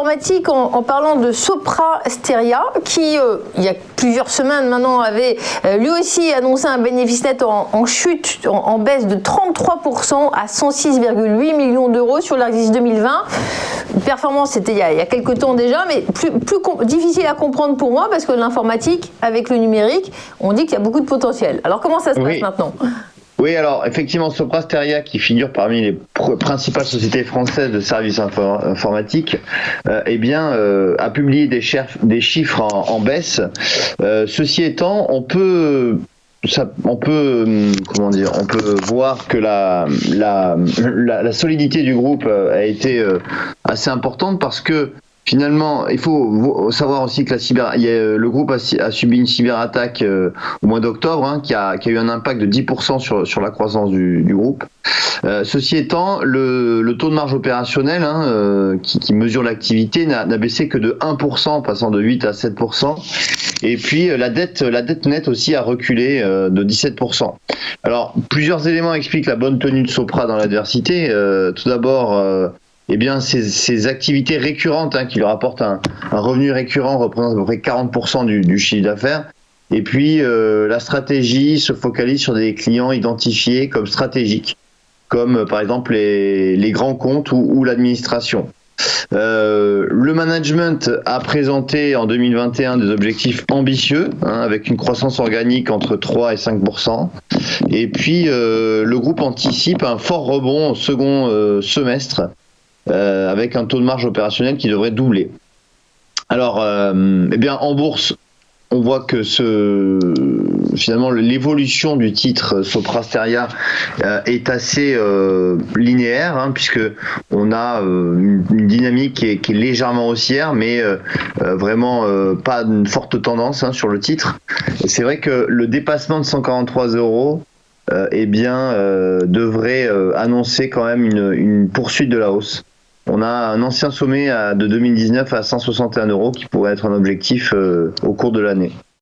l'informatique en parlant de Sopra Steria qui, il y a plusieurs semaines maintenant, avait lui aussi annoncé un bénéfice net en chute, en baisse de 33% à 106,8 millions d'euros sur l'exercice 2020. Une performance, c'était il y a quelques temps déjà, mais plus difficile à comprendre pour moi parce que l'informatique, avec le numérique, on dit qu'il y a beaucoup de potentiel. Alors comment ça se passe maintenant ? Oui, alors effectivement, Sopra Steria, qui figure parmi les principales sociétés françaises de services informatiques, a publié des chiffres en baisse. Ceci étant, on peut voir que la solidité du groupe a été assez importante parce que finalement, il faut savoir aussi que le groupe a subi une cyberattaque au mois d'octobre qui a eu un impact de 10% sur la croissance du groupe. Ceci étant, le taux de marge opérationnelle qui mesure l'activité n'a baissé que de 1%, passant de 8 à 7%. Et puis la dette nette aussi a reculé de 17%. Alors, plusieurs éléments expliquent la bonne tenue de Sopra dans l'adversité. Tout d'abord, ces activités récurrentes qui leur apportent un revenu récurrent représentent à peu près 40% du chiffre d'affaires. Et puis la stratégie se focalise sur des clients identifiés comme stratégiques, comme par exemple les grands comptes ou l'administration. Le management a présenté en 2021 des objectifs ambitieux, avec une croissance organique entre 3 et 5%. Et puis le groupe anticipe un fort rebond au second semestre, avec un taux de marge opérationnelle qui devrait doubler. Alors, en bourse, on voit que finalement l'évolution du titre Sopra Steria est assez linéaire, puisque on a une dynamique qui est légèrement haussière, mais vraiment pas une forte tendance sur le titre. Et c'est vrai que le dépassement de 143 € devrait annoncer quand même une poursuite de la hausse. On a un ancien sommet de 2019 à 161 € qui pourrait être un objectif au cours de l'année.